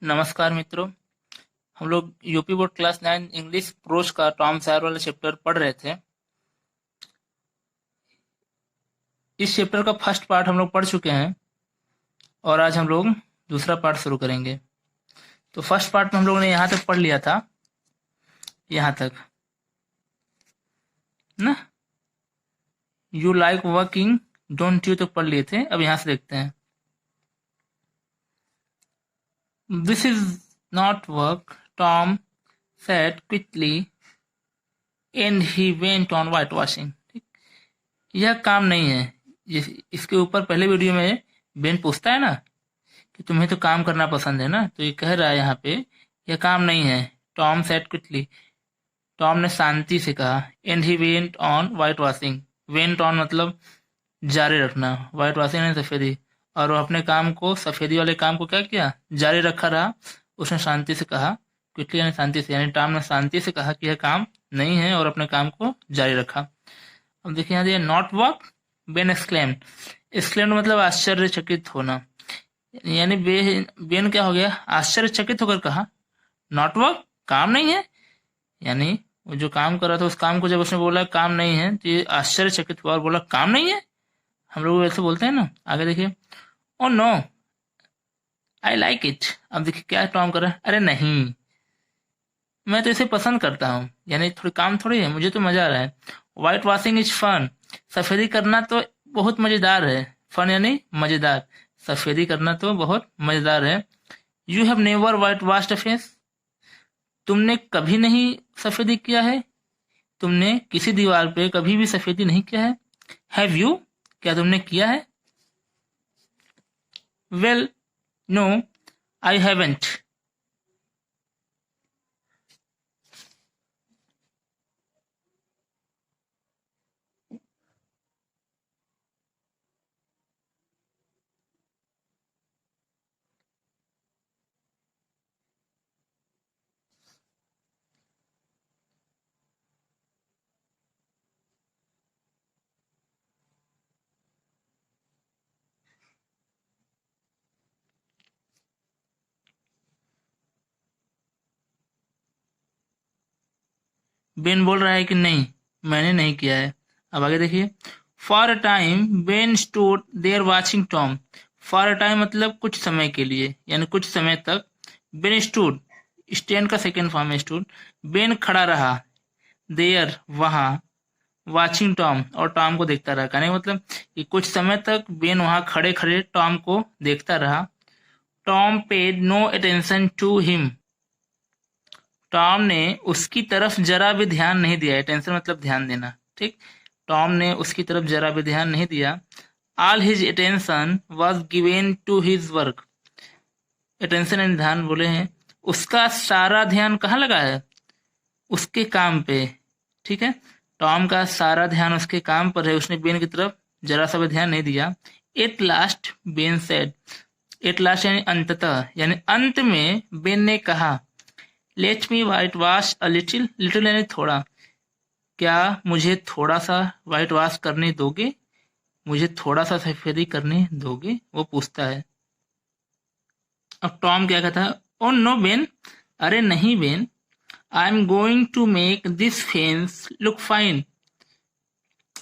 नमस्कार मित्रों। हम लोग UP board class 9 English pros का टॉम सॉयर वाला चैप्टर पढ़ रहे थे। इस चैप्टर का फर्स्ट पार्ट हम लोग पढ़ चुके हैं और आज हम लोग दूसरा पार्ट शुरू करेंगे। तो फर्स्ट पार्ट में हम लोगों ने यहाँ तक पढ़ लिया था, यहाँ तक ना, you like working don't you तक पढ़ लिए थे। अब यहाँ से देखते हैं, this is not work, Tom said quickly and he went on white washing. यह काम नहीं है। इसके ऊपर पहले वीडियो में बेन पूछता है ना कि तुम्हें तो काम करना पसंद है ना, तो ये कह रहा है यहाँ पे यह काम नहीं है। टॉम सेड क्विकली, टॉम ने शांति से कहा। And he went on white washing, went on मतलब जारी रखना, वाइट वॉशिंग ने सफेदी, और वो अपने काम को, सफेदी वाले काम को क्या किया, जारी रखा रहा। उसने शांति से कहा, क्विकली यानी शांति से, यानी टॉम ने शांति से कहा कि यह काम नहीं है और अपने काम को जारी रखा। अब देखिए यहाँ दिया not work, Ben exclaimed. Exclaimed मतलब आश्चर्यचकित होना, यानी बेन क्या हो गया, आश्चर्यचकित होकर कहा नॉट वर्क, काम नहीं है। यानी वो जो काम कर रहा था उस काम को जब उसने बोला काम नहीं है तो ये आश्चर्यचकित हुआ और बोला काम नहीं है। हम लोग वैसे बोलते हैं ना। आगे देखिए, oh no I like it. अब देखिए क्या टॉम कर रहा है, अरे नहीं मैं तो इसे पसंद करता हूँ, यानी थोड़ी काम थोड़ी है, मुझे तो मजा आ रहा है। व्हाइट वॉशिंग इज फन, सफेदी करना तो बहुत मजेदार है। फन यानी मजेदार, सफेदी करना तो बहुत मजेदार है। You have never white washed a face, तुमने कभी नहीं सफेदी किया है, तुमने किसी दीवार पे कभी भी सफेदी नहीं किया है। हैव यू, क्या तुमने किया है। Well no I haven't, Ben बोल रहा है कि नहीं मैंने नहीं किया है। अब आगे देखिए, for a time Ben stood there watching Tom. For a time मतलब कुछ समय के लिए, यानी कुछ समय तक। बेन स्टूड, स्टैंड का सेकेंड फॉर्म है स्टूड। बेन खड़ा रहा, देयर वहां, वाचिंग टॉम और टॉम को देखता रहा। कहने का मतलब कि कुछ समय तक बेन वहां खड़े खड़े टॉम को देखता रहा। Tom paid no attention to him, Tom ने उसकी तरफ जरा भी ध्यान नहीं दिया। अटेंशन मतलब ध्यान देना, ठीक। टॉम ने उसकी तरफ जरा भी ध्यान नहीं दिया। All his attention was given to his work, attention and ध्यान बोले हैं, उसका सारा ध्यान कहाँ लगा है, उसके काम पे, ठीक है। टॉम का सारा ध्यान उसके काम पर है, उसने बेन की तरफ जरा सा भी ध्यान नहीं दिया। At last Ben said, at last यानी अंततः, यानी अंत में बेन ने कहा, let me white wash a little, little यानी थोड़ा, क्या मुझे थोड़ा सा वाइट वॉश करने दोगे, मुझे थोड़ा सा सफेदी करने दोगे, वो पूछता है। अब टॉम क्या कहता है, ओ नो बेन, अरे नहीं Ben, I am going to make this fence look fine,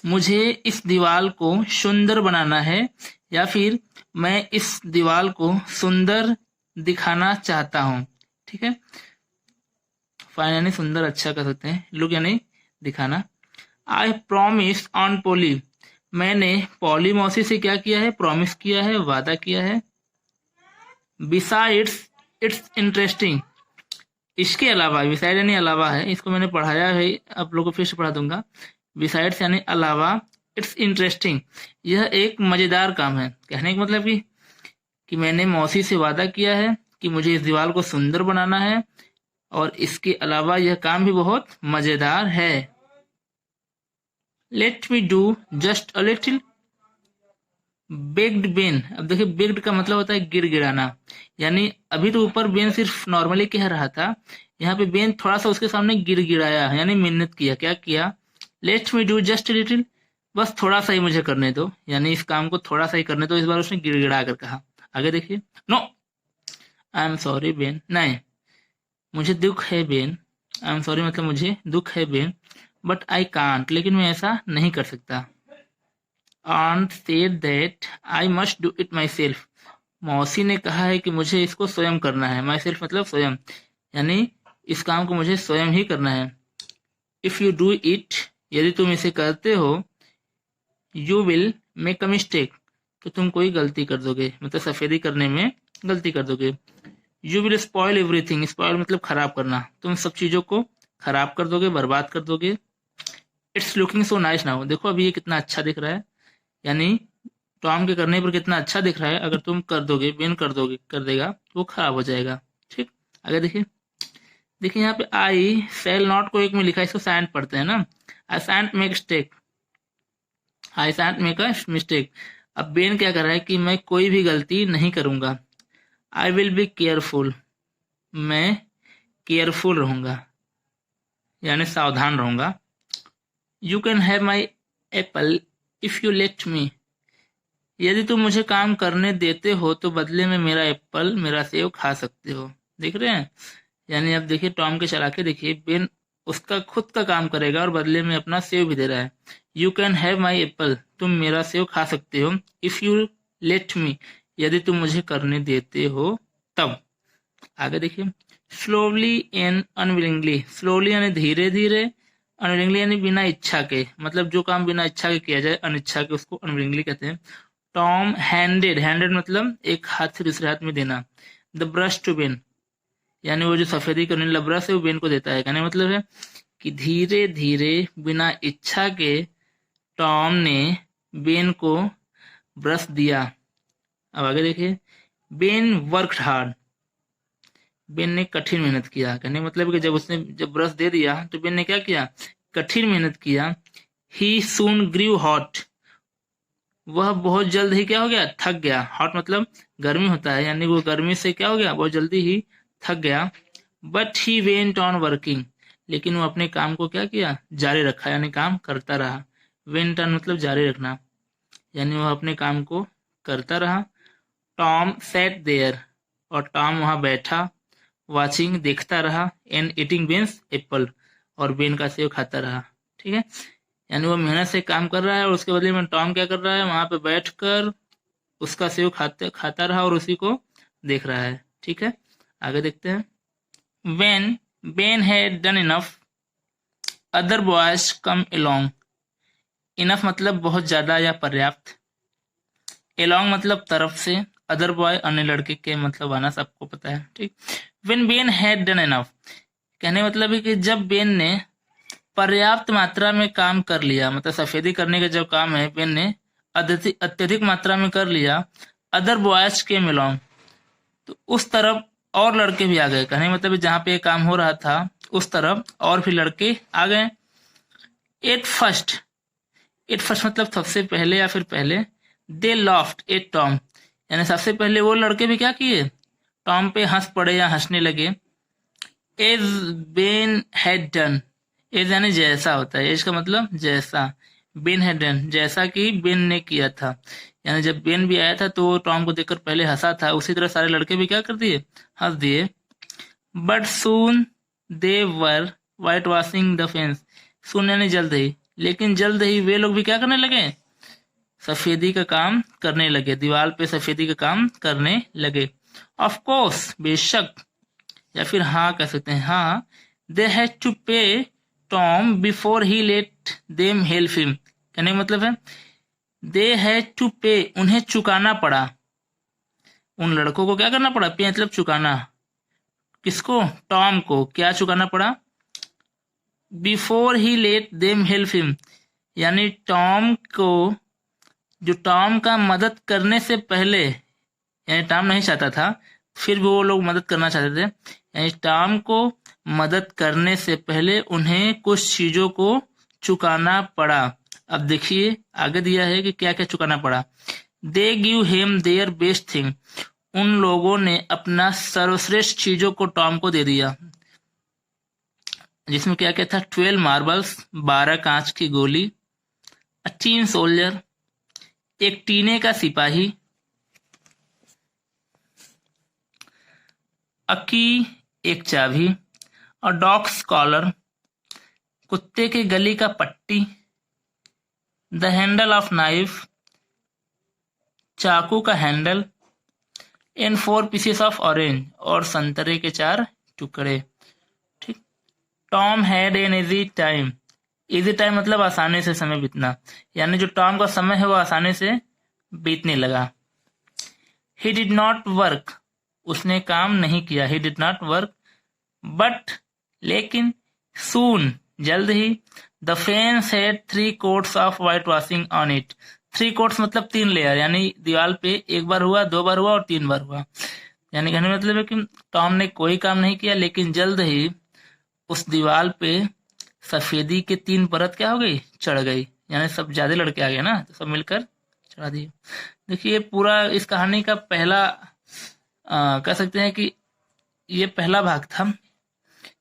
मुझे इस दीवार को सुंदर बनाना है, या फिर मैं इस दीवार को सुंदर दिखाना चाहता हूँ, ठीक है। फाइन यानी सुंदर, अच्छा कर सकते हैं। लुक यानी दिखाना। आई प्रॉमिस ऑन पोली, मैंने पॉली मौसी से क्या किया है, प्रॉमिस किया है, वादा किया है। बिसाइड्स इट्स इंटरेस्टिंग, इसके अलावा, बिसाइड यानी अलावा है, इसको मैंने पढ़ाया है, आप लोगों को फिर से पढ़ा दूंगा। बिसाइड्स यानी अलावा, इट्स इंटरेस्टिंग, यह एक मजेदार काम है। कहने का मतलब कि मैंने मौसी से वादा किया है कि मुझे इस दीवार को सुंदर बनाना है, और इसके अलावा यह काम भी बहुत मजेदार है। Let me do just a little, bagged Ben. अब देखिए बेग्ड का मतलब होता है गिड़गिड़ाना, यानी अभी तो ऊपर बेन सिर्फ नॉर्मली कह रहा था, यहाँ पे बेन थोड़ा सा उसके सामने गिड़गिड़ाया, यानी मिन्नत किया। क्या किया, let me do just little, बस थोड़ा सा ही मुझे करने दो, यानी इस काम को थोड़ा सा ही करने दो। इस बार उसने गिड़गिड़ा कर कहा। आगे देखिए, no I am sorry Ben, नहीं, मुझे दुख है बेन, आई एम सॉरी मतलब मुझे दुख है बेन, बट आई कांट, लेकिन मैं ऐसा नहीं कर सकता। aunt said that I must do it myself, मौसी ने कहा है कि मुझे इसको स्वयं करना है। माई सेल्फ मतलब स्वयं, यानी इस काम को मुझे स्वयं ही करना है। इफ यू डू इट, यदि तुम इसे करते हो, you will make a mistake, तो तुम कोई गलती कर दोगे, मतलब सफेदी करने में गलती कर दोगे। You will spoil everything, spoil मतलब खराब करना, तुम सब चीजों को खराब कर दोगे, बर्बाद कर दोगे। It's looking so nice now, देखो अभी ये कितना अच्छा दिख रहा है, यानी टॉम के करने पर कितना अच्छा दिख रहा है, अगर तुम कर दोगे, बेन कर दोगे, कर देगा, तो वो खराब हो जाएगा। ठीक, आगे देखिए। देखिए यहाँ पे आई सेल नॉट को एक में लिखा है, इसको सैंड पढ़ते हैं ना, I said make stake, I said make a mistake. अब बेन क्या कर रहा है कि मैं कोई भी गलती नहीं करूंगा। आई विल बी केयरफुल, मैं केयरफुल रहूंगा, यानी सावधान रहूंगा। You can have my Apple if you let me, यदि तुम मुझे काम करने देते हो तो बदले में मेरा एप्पल, मेरा सेब खा सकते हो। देख रहे हैं, यानी अब देखिए टॉम के चलाके देखिए, बेन उसका खुद का काम करेगा और बदले में अपना सेव भी दे रहा है। You can have my Apple, तुम मेरा सेव खा सकते हो, इफ यू लेट मी, यदि तुम मुझे करने देते हो तब। आगे देखिए। स्लोली एंड अनविलिंगली, स्लोली यानी धीरे धीरे, अनविलिंगली यानी बिना इच्छा के, मतलब जो काम बिना इच्छा के किया जाए, अनिच्छा के, उसको अनविलिंगली कहते हैं। टॉम हैंडेड, हैंडेड मतलब एक हाथ से दूसरे हाथ में देना, द ब्रश टू बेन, यानी वो जो सफेदी करने वाला ब्रश है वो बेन को देता है। कहने मतलब है कि धीरे धीरे बिना इच्छा के टॉम ने बेन को ब्रश दिया। अब आगे देखिए। बेन वर्कड हार्ड, बेन ने कठिन मेहनत किया। कहने मतलब कि जब ब्रश दे दिया तो बेन ने क्या किया, कठिन मेहनत किया। ही सून ग्रीव हॉट, वह बहुत जल्द ही क्या हो गया, थक गया। हॉट मतलब गर्मी होता है, यानी वो गर्मी से क्या हो गया, बहुत जल्दी ही थक गया। But he went on working, लेकिन वो अपने काम को क्या किया, जारी रखा, यानी काम करता रहा। वेंट ऑन मतलब जारी रखना, यानी वह अपने काम को करता रहा। टॉम सेट देयर, और टॉम वहां बैठा, वाचिंग देखता रहा, एंड ईटिंग बेन्स एप्पल, और बेन का सेब खाता रहा। ठीक है, यानी वो मेहनत से काम कर रहा है और उसके बदले में टॉम क्या कर रहा है, वहां पे बैठकर उसका सेब खाता रहा और उसी को देख रहा है। ठीक है, आगे देखते हैं। When Ben had done enough, other boys come along. Enough मतलब बहुत ज्यादा या पर्याप्त, along मतलब तरफ से, अदर बॉय अन्य लड़के के मतलब आना, सबको पता है। ठीक, When Ben had done enough, कहने मतलब है कि जब बेन ने पर्याप्त मात्रा में काम कर लिया, मतलब सफेदी करने का जो काम है बेन ने अत्यधिक मात्रा में कर लिया, अदर बॉयज के along, तो उस तरफ और लड़के भी आ गए। कहने मतलब जहां पे काम हो रहा था उस तरफ और भी लड़के आ गए। एट फर्स्ट, एट फर्स्ट मतलब सबसे पहले या फिर पहले। दे लॉफ्ट एट टॉम, यानी सबसे पहले वो लड़के भी क्या किए, टॉम पे हंस पड़े या हंसने लगे। As Ben had done, as यानी जैसा होता है, एज का मतलब जैसा। बेन हैड डन, जैसा कि बेन ने किया था, यानी जब बेन भी आया था तो वो टॉम को देखकर पहले हंसा था, उसी तरह सारे लड़के भी क्या कर दिए, हंस दिए। But soon they were whitewashing the fence, soon यानी जल्द ही, लेकिन जल्द ही वे लोग भी क्या करने लगे, सफेदी का काम करने लगे, दीवार पे सफेदी का काम करने लगे। ऑफ कोर्स, बेशक, या फिर हाँ कह सकते हैं, हाँ। दे हैड टू पे Tom before he let them help him, कहने का मतलब है दे हैड टू पे, उन्हें चुकाना पड़ा, उन लड़कों को क्या करना पड़ा, पे मतलब चुकाना, किसको, टॉम को क्या चुकाना पड़ा, before he let them help him, यानी टॉम को, जो टॉम का मदद करने से पहले, यानी टॉम नहीं चाहता था फिर भी वो लोग मदद करना चाहते थे, यानी टॉम को मदद करने से पहले उन्हें कुछ चीजों को चुकाना पड़ा। अब देखिए आगे दिया है कि क्या क्या चुकाना पड़ा। They give him their best thing, उन लोगों ने अपना सर्वश्रेष्ठ चीजों को टॉम को दे दिया, जिसमें क्या क्या था, 12 मार्बल्स, 12 कांच की गोली, अ टीन सोल्जर, एक टीने का सिपाही, अ की एक चाबी, अ डॉग्स कॉलर कुत्ते के गली का पट्टी, द हैंडल ऑफ नाइफ चाकू का handle, in 4 pieces of orange और संतरे के 4 टुकड़े। ठीक। Tom had an easy time, easy time मतलब आसानी से समय बीतना, यानी जो टॉम का समय है वो आसानी से बीतने लगा। ही डिड नॉट वर्क, उसने काम नहीं किया, he did not work, but लेकिन, सून जल्द ही, the fence had 3 coats of whitewashing on it. 3 coats मतलब 3 लेयर, यानी दीवार पे एक बार हुआ, 2 बार हुआ और 3 बार हुआ। यानी कहने मतलब है कि टॉम ने कोई काम नहीं किया, लेकिन जल्द ही उस दीवार पे सफेदी के 3 परत क्या हो गई, चढ़ गई। यानी सब ज्यादा लड़के आ गए ना, तो सब मिलकर चढ़ा दिए। देखिए पूरा इस कहानी का पहला कह सकते हैं कि ये पहला भाग था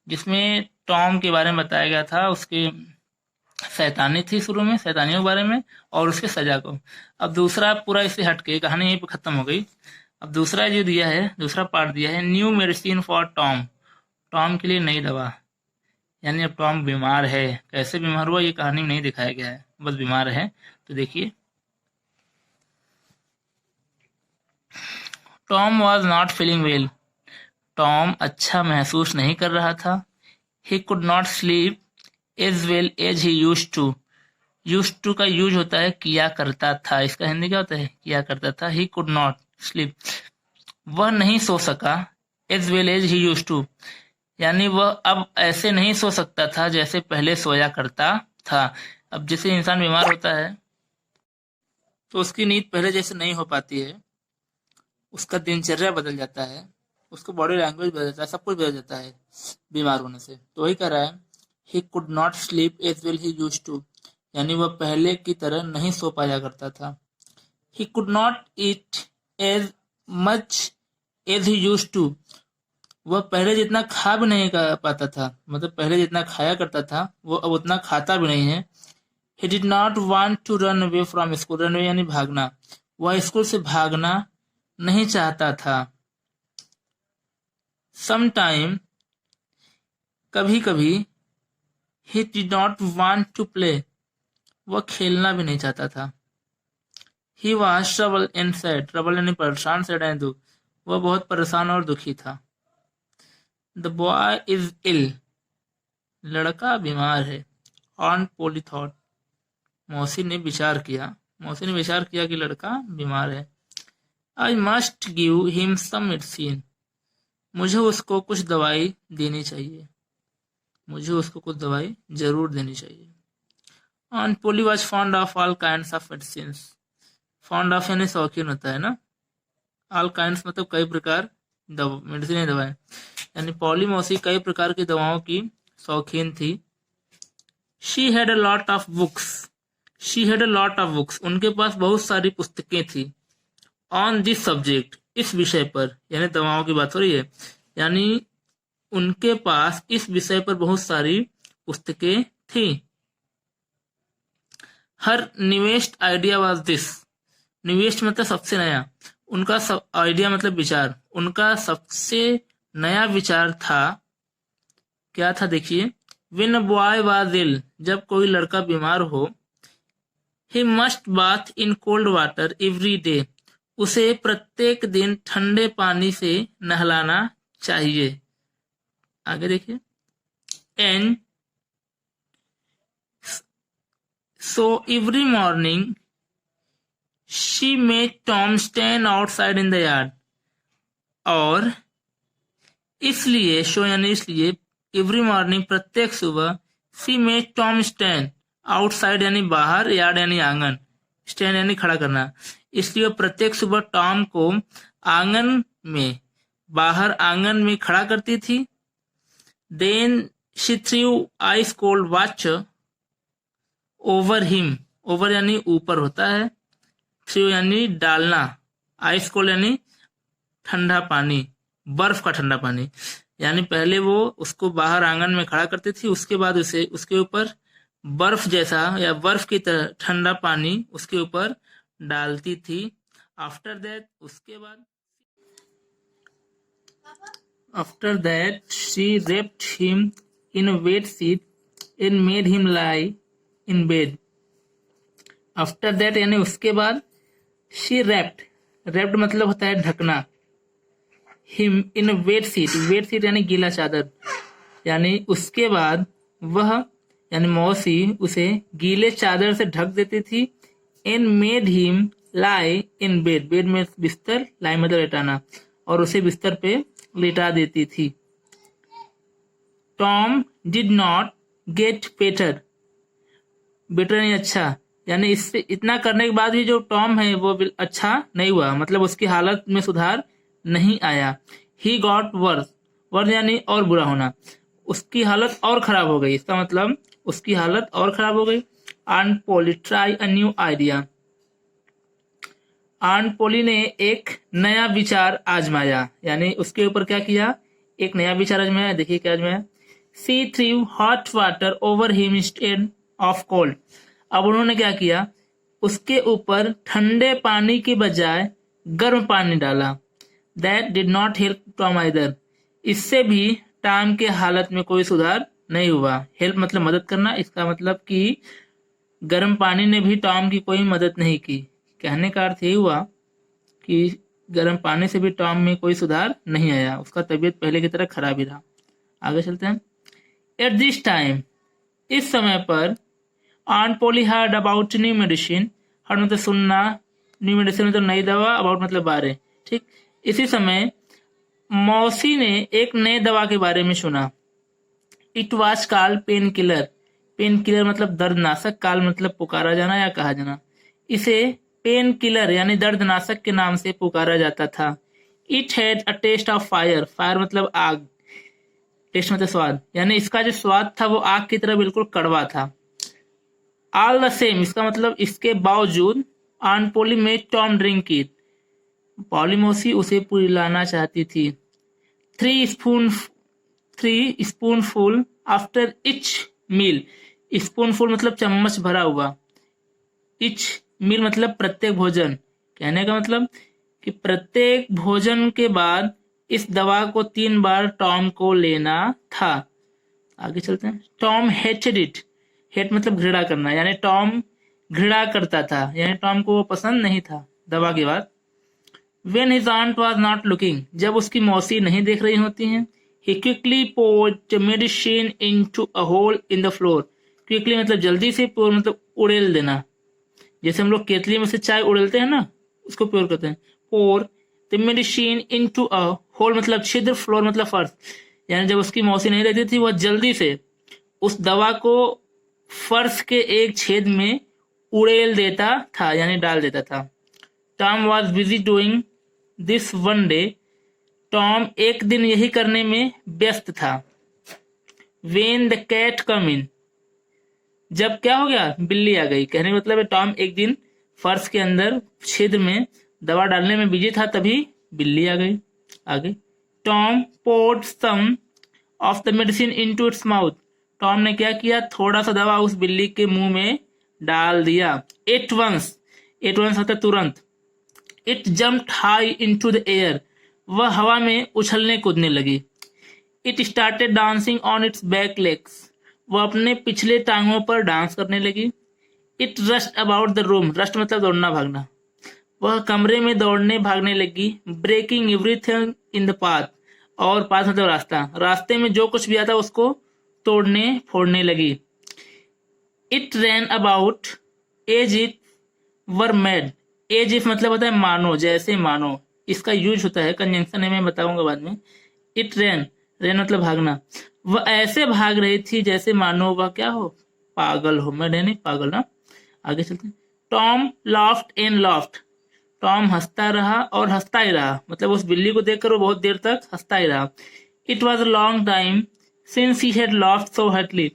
जिसमें टॉम के बारे में बताया गया था, उसके शैतानी थी शुरू में, शैतानियों के बारे में और उसके सजा को। अब दूसरा पूरा इससे हटके कहानी यहीं पे खत्म हो गई। अब दूसरा जो दिया है, दूसरा पार्ट दिया है, new medicine for Tom, Tom के लिए नई दवा। यानी अब टॉम बीमार है, कैसे बीमार हुआ ये कहानी में नहीं दिखाया गया है, बस बीमार है। तो देखिए, Tom was not feeling well, Tom अच्छा महसूस नहीं कर रहा था। ही could not sleep as well as he used to, used to का यूज होता है किया करता था, इसका हिंदी क्या होता है, किया करता था। ही कुड नॉट स्लीप, वह नहीं सो सका, as well as he used to, यानी वह अब ऐसे नहीं सो सकता था जैसे पहले सोया करता था। अब जैसे इंसान बीमार होता है तो उसकी नींद पहले जैसे नहीं हो पाती है, उसका दिनचर्या बदल जाता है, उसका बॉडी लैंग्वेज बदल जाता है, सब कुछ बदल जाता है बीमार होने से। तो वही कह रहा है, he could not sleep as well he used to, यानी वह पहले की तरह नहीं सो पाया करता था। ही could not eat as much as he used to, वह पहले जितना खा भी नहीं पाता था, मतलब पहले जितना खाया करता था वो अब उतना खाता भी नहीं है। He did not want to run away from school, run away यानी भागना, वह स्कूल से भागना नहीं चाहता था। सम टाइम कभी कभी, he did not want to play, वह खेलना भी नहीं चाहता था। He was trouble and sad, trouble यानी परेशान, सैड यानी दुख, वह बहुत परेशान और दुखी था। द बॉय इज इल, लड़का बीमार है। ऑन पोली थॉट, मौसी ने विचार किया, मौसी ने विचार किया कि लड़का बीमार है। I must give him some medicine, मुझे उसको कुछ दवाई देनी चाहिए, मुझे उसको कुछ दवाई जरूर देनी चाहिए। Aunt Polly was fond of all kind of medicine, fond of यानी शौकीन होता है ना, ऑल काइंड मतलब कई प्रकार, मेडिसिन दवाएं, यानी पॉली मौसी कई प्रकार की दवाओं की शौकीन थी। She had a lot of books, she had a lot of books, उनके पास बहुत सारी पुस्तकें थी। ऑन दिस सब्जेक्ट, इस विषय पर, यानी दवाओं की बात हो रही है, यानी उनके पास इस विषय पर बहुत सारी पुस्तकें थी। हर newest idea was this, newest मतलब सबसे नया, उनका सब आइडिया मतलब विचार, उनका सबसे नया विचार था, क्या था देखिए, when a boy was ill, जब कोई लड़का बीमार हो, he must bath in cold water every day, उसे प्रत्येक दिन ठंडे पानी से नहलाना चाहिए। आगे देखिए, and so every morning she made Tom stand outside in the yard, और इसलिए, शो यानी इसलिए, एवरी मॉर्निंग प्रत्येक सुबह, she made Tom stand, outside यानी बाहर, यार्ड यानी आंगन, स्टैंड यानी खड़ा करना, इसलिए प्रत्येक सुबह टॉम को आंगन में, बाहर आंगन में खड़ा करती थी। Then she threw ice cold water over him, over यानी ऊपर होता है, थ्रू यानी डालना, आइस कोल्ड यानी ठंडा पानी, बर्फ का ठंडा पानी, यानी पहले वो उसको बाहर आंगन में खड़ा करती थी, उसके बाद उसे उसके ऊपर बर्फ जैसा या बर्फ की तरह ठंडा पानी उसके ऊपर डालती थी। आफ्टर दैट, उसके बाद After that, she wrapped him in a wet sheet and made him lie in bed. After that यानी उसके बाद, she wrapped मतलब होता है ढकना, him in a wet sheet यानी गीला चादर, यानी उसके बाद वह यानी मौसी उसे गीले चादर से ढक देती थी। And made him lie in bed, bed में बिस्तर, लाई मतलब लेटाना, और उसे बिस्तर पे लिटा देती थी। Tom did not get better, better नहीं अच्छा, यानी इससे इतना करने के बाद भी जो टॉम है वो अच्छा नहीं हुआ, मतलब उसकी हालत में सुधार नहीं आया। ही गॉट वर्स, वर्स यानी और बुरा होना, उसकी हालत और खराब हो गई, इसका मतलब उसकी हालत और खराब हो गई। Aunt Polly try a new idea, aunt Polly ने एक नया विचार आजमाया, यानी उसके ऊपर क्या किया, एक नया विचार आजमाया। देखिए क्या आजमाया, she threw hot water over him instead of cold. अब उन्होंने क्या किया, उसके ऊपर ठंडे पानी के बजाय गर्म पानी डाला। That did not help Tom either, इससे भी टॉम के हालत में कोई सुधार नहीं हुआ। हेल्प मतलब मदद करना, इसका मतलब कि गर्म पानी ने भी टॉम की कोई मदद नहीं की। कहने का अर्थ ये हुआ कि गर्म पानी से भी टॉम में कोई सुधार नहीं आया, उसका तबीयत पहले की तरह खराब ही रहा। आगे चलते हैं। एट दिस टाइम, इस समय पर, aunt Polly heard about new medicine, heard मतलब सुनना, न्यू मेडिसिन मतलब नई दवा, अबाउट मतलब बारे, ठीक। इसी समय मौसी ने एक नए दवा के बारे में सुना। It was called pain killer, pain killer मतलब दर्दनाशक, काल मतलब पुकारा जाना या कहा जाना। इसे पेन किलर यानी दर्दनाशक के नाम से पुकारा जाता था। It had a taste of fire, fire मतलब आग, टेस्ट मतलब स्वाद, यानी इसका जो स्वाद था वो आग की तरह बिल्कुल कड़वा था। ऑल द सेम, इसका मतलब इसके बावजूद, aunt Polly made Tom drink it, Polly मौसी उसे पिलाना चाहती थी। Three spoonful after each meal, spoonful मतलब चम्मच भरा हुआ, इच मील मतलब प्रत्येक भोजन। कहने का मतलब कि प्रत्येक भोजन के बाद इस दवा को 3 बार टॉम को लेना था। आगे चलते हैं। टॉम हेटेड इट, हेट मतलब घृणा करना, यानी टॉम घृणा करता था, यानी टॉम को वो पसंद नहीं था दवा के बाद। When his aunt was not looking, जब उसकी मौसी नहीं देख रही होती हैं, he quickly poured the medicine into a hole in the floor. Quickly मतलब जल्दी से, pour मतलब उड़ेल देना, जैसे हम लोग केतली में से चाय उड़ेलते हैं ना, उसको pour कहते हैं। pour the medicine into a hole मतलब छिद्र, floor मतलब फर्श, यानी जब उसकी मौसी नहीं रहती थी वह जल्दी से उस दवा को फर्श के एक छेद में उड़ेल देता था, यानी डाल देता था। Tom was busy doing this one day, Tom एक दिन यही करने में व्यस्त था। वेन द कैट कम इन, जब क्या हो गया, बिल्ली आ गई। कहने का मतलब है टॉम एक दिन फर्श के अंदर छिद्र में दवा डालने में बिजी था, तभी बिल्ली आ गई। आगे, Tom poured some of the medicine into its mouth, Tom ने क्या किया, थोड़ा सा दवा उस बिल्ली के मुंह में डाल दिया। एट वंस होता तुरंत। It jumped high into the air, वह हवा में उछलने कूदने लगी। It started dancing on its back legs, वह अपने पिछले टांगों पर डांस करने लगी। It rushed about the room, rushed मतलब दौड़ना भागना, वह कमरे में दौड़ने भागने लगी। Breaking everything in the path, और पाथ मतलब रास्ता, रास्ते में जो कुछ भी आता उसको तोड़ने फोड़ने लगी। It ran about as it were mad, as if मतलब होता है मानो, जैसे मानो, इसका यूज होता है, कंजंक्शन है, मैं बताऊंगा बाद में। इट रैन, रैन मतलब भागना, वह ऐसे भाग रही थी जैसे मानो वह क्या हो, पागल हो। मैं नहीं पागल ना। आगे चलते हैं। Tom laughed and laughed, Tom हंसता रहा और हंसता ही रहा, मतलब उस बिल्ली को देखकर वो बहुत देर तक हंसता ही रहा। It was a long time since he had laughed so heartily,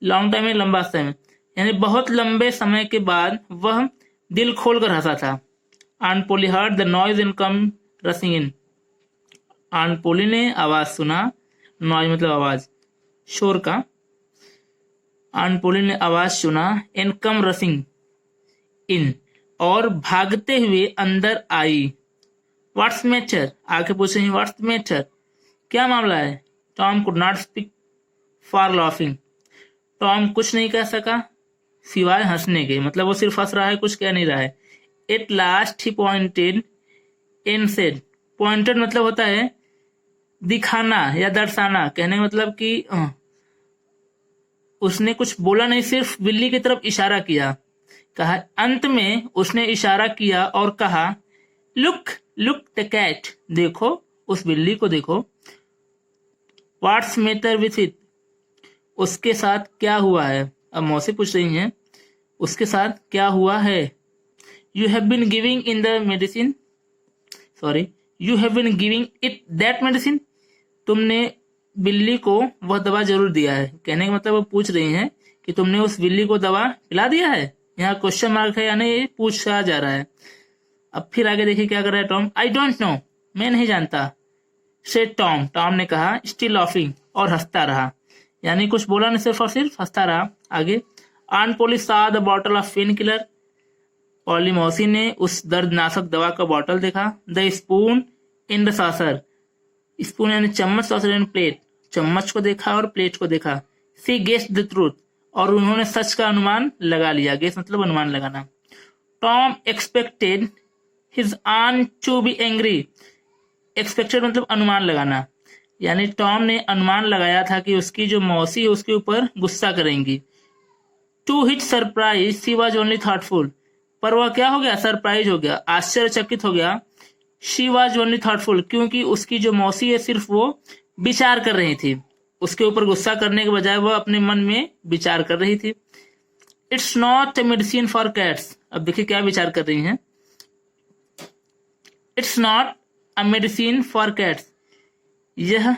long time में लंबा समय, यानी बहुत लंबे समय के बाद वह दिल खोलकर हंसा था। Aunt Polly heard the noise in come rushing in, aunt Polly ने आवाज सुना, नॉइज मतलब आवाज, शोर का। आंट पोली ने आवाज सुना, एंड कम रसिंग इन, और भागते हुए अंदर आई। व्हाट्स मैटर, आके पूछे व्हाट्स मैटर, क्या मामला है? Tom could not speak for laughing. Tom कुछ नहीं कह सका सिवाय हंसने के, मतलब वो सिर्फ हंस रहा है, कुछ कह नहीं रहा है। At last he pointed and said. Pointed मतलब होता है दिखाना या दर्शाना, कहने का मतलब कि उसने कुछ बोला नहीं, सिर्फ बिल्ली की तरफ इशारा किया। कहा अंत में उसने इशारा किया और कहा लुक लुक द कैट, देखो उस बिल्ली को देखो। व्हाट्स मैटर विथ इट, उसके साथ क्या हुआ है। अब मौसी पूछ रही हैं उसके साथ क्या हुआ है। You have been giving in the medicine, sorry you have been giving it that medicine, तुमने बिल्ली को वह दवा जरूर दिया है। कहने का मतलब वो पूछ रही हैं कि तुमने उस बिल्ली को दवा पिला दिया है। यहाँ क्वेश्चन मार्क है यानी ये पूछा जा रहा है। अब फिर आगे देखिए क्या कर रहा है टॉम। आई डोंट नो, मैं नहीं जानता। से टॉम, टॉम ने कहा स्टिल लाफिंग, और हंसता रहा, यानी कुछ बोला नहीं, सिर्फ और सिर्फ हंसता रहा। आगे आंट पोली सा the bottle of pain killer, poly मौसी ने उस दर्दनाशक दवा का बॉटल देखा। The spoon in the saucer, spoon यानी चम्मच, सॉसर यानी प्लेट, चम्मच को देखा और प्लेट को देखा। सी गेस्ड द ट्रूथ, और उन्होंने सच का अनुमान लगा लिया। गेस मतलब अनुमान लगाना। Tom expected his aunt to be angry, expected मतलब अनुमान लगाना, यानी टॉम ने अनुमान लगाया था कि उसकी जो मौसी है उसके ऊपर गुस्सा करेंगी। To his surprise she was only thoughtful, पर वह क्या हो गया, सरप्राइज हो गया, आश्चर्यचकित हो गया। शी वॉज ओनली थॉटफुल, क्योंकि उसकी जो मौसी है सिर्फ वो विचार कर रही थी, उसके ऊपर गुस्सा करने के बजाय वह अपने मन में विचार कर रही थी। It's not a medicine for cats, अब देखिए क्या विचार कर रही हैं। It's not a medicine for cats, यह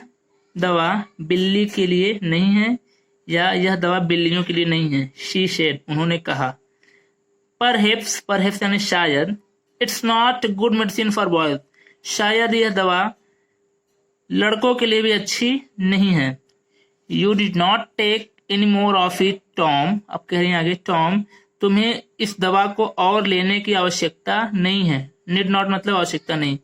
दवा बिल्ली के लिए नहीं है, या यह दवा बिल्लियों के लिए नहीं है। शी सेड, उन्होंने कहा। परहेप्स, परहेप्स यानी शायद। It's not good medicine for boys, शायद यह दवा लड़कों के लिए भी अच्छी नहीं है। You did not take any more of it Tom, अब कह रही हैं आगे टॉम, तुम्हें इस दवा को और लेने की आवश्यकता नहीं है। नीड नॉट मतलब आवश्यकता नहीं।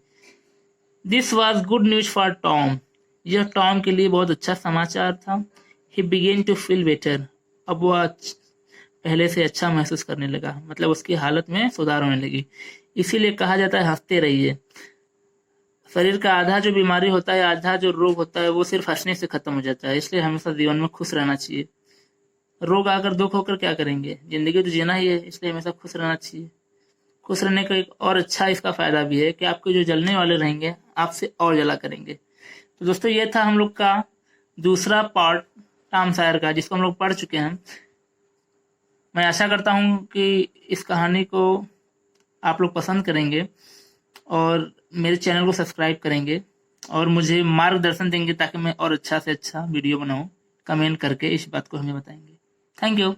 This was good news for Tom, यह टॉम के लिए बहुत अच्छा समाचार था। He began to feel better, अब वह पहले से अच्छा महसूस करने लगा, मतलब उसकी हालत में सुधार होने लगी। इसीलिए कहा जाता है हंसते रहिए। शरीर का आधा जो बीमारी होता है, आधा जो रोग होता है, वो सिर्फ हंसने से खत्म हो जाता है। इसलिए हमेशा जीवन में खुश रहना चाहिए। रोग आकर दुख होकर क्या करेंगे, जिंदगी तो जीना ही है, इसलिए हमेशा खुश रहना चाहिए। खुश रहने का एक और अच्छा इसका फायदा भी है कि आपके जो जलने वाले रहेंगे आपसे और जला करेंगे। तो दोस्तों ये था हम लोग का दूसरा पार्ट टॉम सॉयर का, जिसको हम लोग पढ़ चुके हैं। मैं आशा करता हूँ कि इस कहानी को आप लोग पसंद करेंगे और मेरे चैनल को सब्सक्राइब करेंगे और मुझे मार्गदर्शन देंगे ताकि मैं और अच्छा से अच्छा वीडियो बनाऊं। कमेंट करके इस बात को हमें बताएंगे। Thank you.